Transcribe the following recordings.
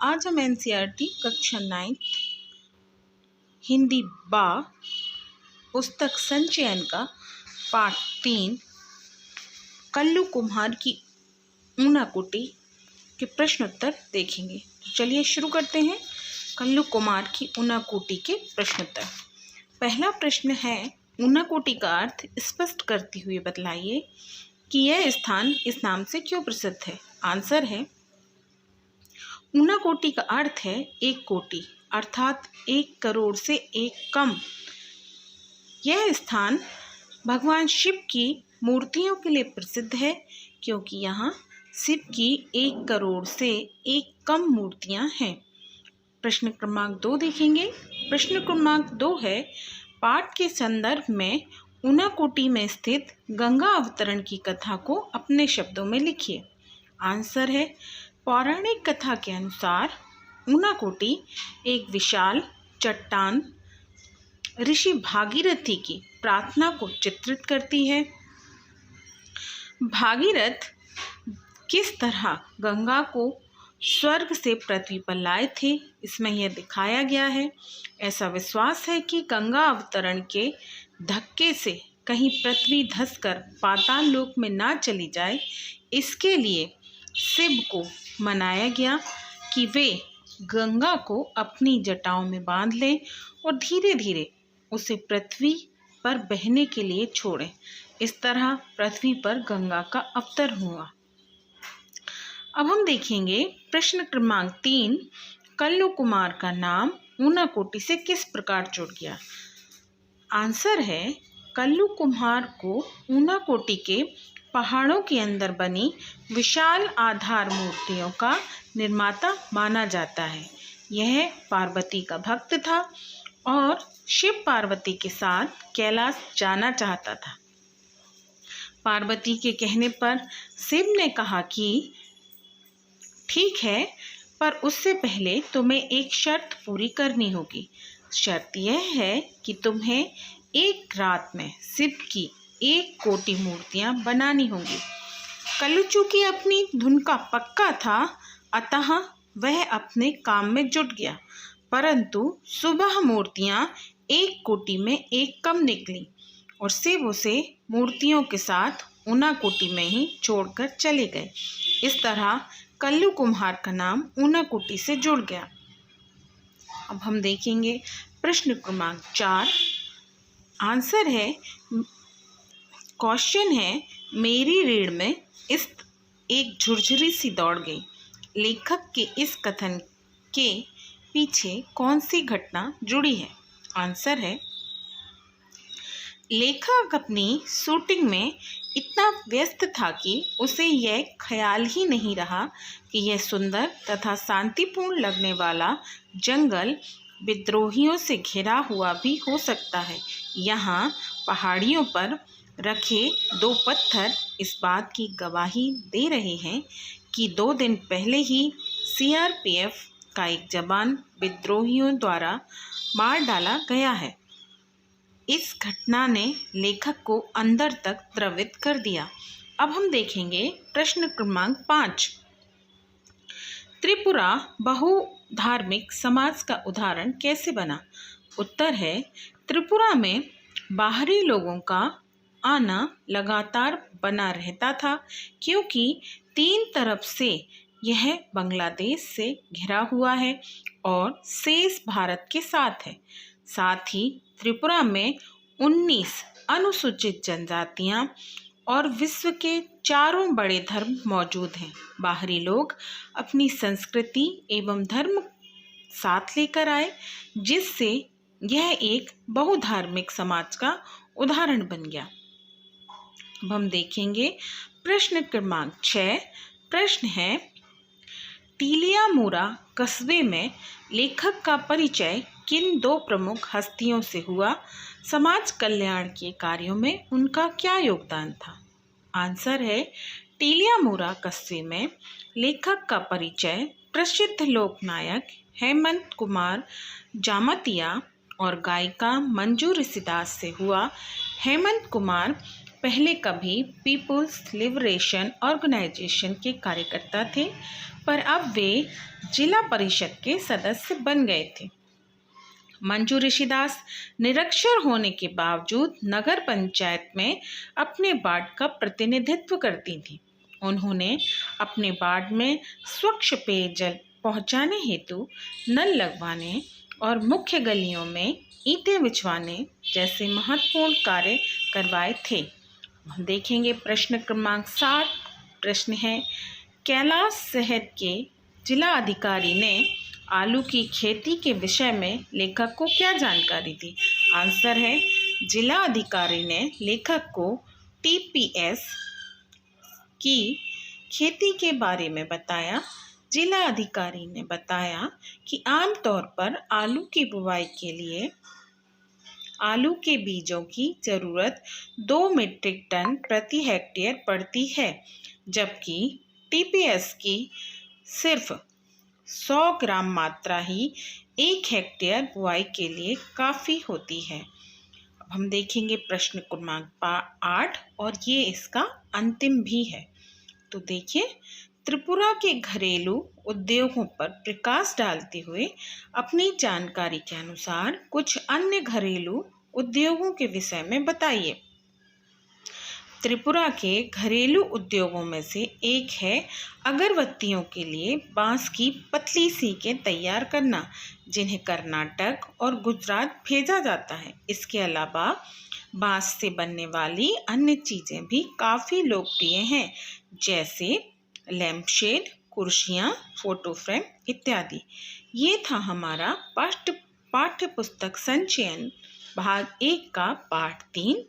आज हम एनसीईआरटी कक्षा 9 हिंदी बा पुस्तक संचयन का पाठ 3 कल्लू कुम्हार की ऊनाकोटी के प्रश्नोत्तर देखेंगे। तो चलिए शुरू करते हैं। कल्लू कुम्हार की ऊनाकोटी के प्रश्नोत्तर। पहला प्रश्न है, ऊनाकोटी का अर्थ स्पष्ट करते हुए बतलाइए कि यह स्थान इस नाम से क्यों प्रसिद्ध है। आंसर है, ऊनाकोटी का अर्थ है एक कोटि, अर्थात 1 करोड़ से एक कम। यह स्थान भगवान शिव की मूर्तियों के लिए प्रसिद्ध है, क्योंकि यहाँ शिव की 1 करोड़ से एक कम मूर्तियाँ हैं। प्रश्न क्रमांक 2 देखेंगे। प्रश्न क्रमांक 2 है, पाठ के संदर्भ में ऊनाकोटी में स्थित गंगा अवतरण की कथा को अपने शब्दों में लिखिए। आंसर है, पौराणिक कथा के अनुसार ऊनाकोटी एक विशाल चट्टान ऋषि भागीरथी की प्रार्थना को चित्रित करती है। भागीरथ किस तरह गंगा को स्वर्ग से पृथ्वी पर लाए थे, इसमें यह दिखाया गया है। ऐसा विश्वास है कि गंगा अवतरण के धक्के से कहीं पृथ्वी धंसकर पाताल लोक में ना चली जाए, इसके लिए शिव को मनाया गया कि वे गंगा को अपनी जटाओं में बांध लें और धीरे धीरे उसे पृथ्वी पर बहने के लिए छोड़ें। इस तरह पृथ्वी पर गंगा का अवतरण हुआ। अब हम देखेंगे प्रश्न क्रमांक 3, कल्लू कुमार का नाम ऊनाकोटी से किस प्रकार जुड़ गया। आंसर है, कल्लू कुम्हार को ऊनाकोटी के पहाड़ों के अंदर बनी विशाल आधार मूर्तियों का निर्माता माना जाता है। यह पार्वती का भक्त था और शिव पार्वती के साथ कैलाश जाना चाहता था। पार्वती के कहने पर शिव ने कहा कि ठीक है, पर उससे पहले तुम्हें एक शर्त पूरी करनी होगी। शर्त यह है कि तुम्हें एक रात में शिव की 1 कोटि मूर्तियां बनानी होंगी। कल्लू चूंकि अपनी धुन का पक्का था, अतः वह अपने काम में जुट गया, परंतु सुबह मूर्तियां 1 कोटि में एक कम निकली और शिव उसे मूर्तियों के साथ ऊनाकोटी में ही छोड़कर चले गए। इस तरह कल्लू कुम्हार का नाम ऊनाकोटी से जुड़ गया। अब हम देखेंगे प्रश्न क्रमांक 4। आंसर है, क्वेश्चन है, मेरी रीढ़ में इस एक झुरझुरी सी दौड़ गई। लेखक के इस कथन के पीछे कौन सी घटना जुड़ी है। आंसर है, लेखक अपनी शूटिंग में इतना व्यस्त था कि उसे यह ख्याल ही नहीं रहा कि यह सुंदर तथा शांतिपूर्ण लगने वाला जंगल विद्रोहियों से घिरा हुआ भी हो सकता है। यहाँ पहाड़ियों पर रखे 2 पत्थर इस बात की गवाही दे रहे हैं कि 2 दिन पहले ही सीआरपीएफ का एक जवान विद्रोहियों द्वारा मार डाला गया है। इस घटना ने लेखक को अंदर तक द्रवित कर दिया। अब हम देखेंगे प्रश्न क्रमांक 5। त्रिपुरा बहुधार्मिक समाज का उदाहरण कैसे बना। उत्तर है, त्रिपुरा में बाहरी लोगों का आना लगातार बना रहता था, क्योंकि 3 तरफ से यह बांग्लादेश से घिरा हुआ है और शेष भारत के साथ है। साथ ही त्रिपुरा में 19 अनुसूचित जनजातियां और विश्व के 4 बड़े धर्म मौजूद हैं। बाहरी लोग अपनी संस्कृति एवं धर्म साथ लेकर आए, जिससे यह एक बहुधार्मिक समाज का उदाहरण बन गया। अब हम देखेंगे प्रश्न क्रमांक 6। प्रश्न है, टीलियामुरा कस्बे में लेखक का परिचय किन 2 प्रमुख हस्तियों से हुआ। समाज कल्याण के कार्यों में उनका क्या योगदान था। आंसर है, टीलियामुरा कस्बे में लेखक का परिचय प्रसिद्ध लोकनायक हेमंत कुमार जामतिया और गायिका मंजू ऋषिदास से हुआ। हेमंत कुमार पहले कभी पीपुल्स लिबरेशन ऑर्गेनाइजेशन के कार्यकर्ता थे, पर अब वे जिला परिषद के सदस्य बन गए थे। मंजू ऋषिदास निरक्षर होने के बावजूद नगर पंचायत में अपने वार्ड का प्रतिनिधित्व करती थीं। उन्होंने अपने वार्ड में स्वच्छ पेयजल पहुंचाने हेतु नल लगवाने और मुख्य गलियों में ईंटें बिछवाने जैसे महत्वपूर्ण कार्य करवाए थे। हम देखेंगे प्रश्न क्रमांक 60। प्रश्न है, कैलाश शहर के जिला अधिकारी ने आलू की खेती के विषय में लेखक को क्या जानकारी दी? आंसर है, जिला अधिकारी ने लेखक को टीपीएस की खेती के बारे में बताया। जिला अधिकारी ने बताया कि आमतौर पर आलू की बुवाई के लिए आलू के बीजों की ज़रूरत 2 मीट्रिक टन प्रति हेक्टेयर पड़ती है, जबकि टीपीएस की सिर्फ 100 ग्राम मात्रा ही 1 हेक्टेयर बुआई के लिए काफ़ी होती है। अब हम देखेंगे प्रश्न क्रमांक 8 और ये इसका अंतिम भी है। तो देखिए, त्रिपुरा के घरेलू उद्योगों पर प्रकाश डालते हुए अपनी जानकारी के अनुसार कुछ अन्य घरेलू उद्योगों के विषय में बताइए। त्रिपुरा के घरेलू उद्योगों में से एक है अगरबत्तियों के लिए बांस की पतली सीकें तैयार करना, जिन्हें कर्नाटक और गुजरात भेजा जाता है। इसके अलावा बांस से बनने वाली अन्य चीज़ें भी काफ़ी लोकप्रिय हैं, जैसे लैम्पशेड, कुर्सियाँ, फोटो फ्रेम इत्यादि। ये था हमारा पाठ्य पुस्तक संचयन भाग 1 का पाठ 3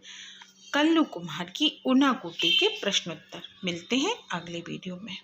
कल्लू कुमार की ऊनाकुटी के प्रश्नोत्तर। मिलते हैं अगले वीडियो में।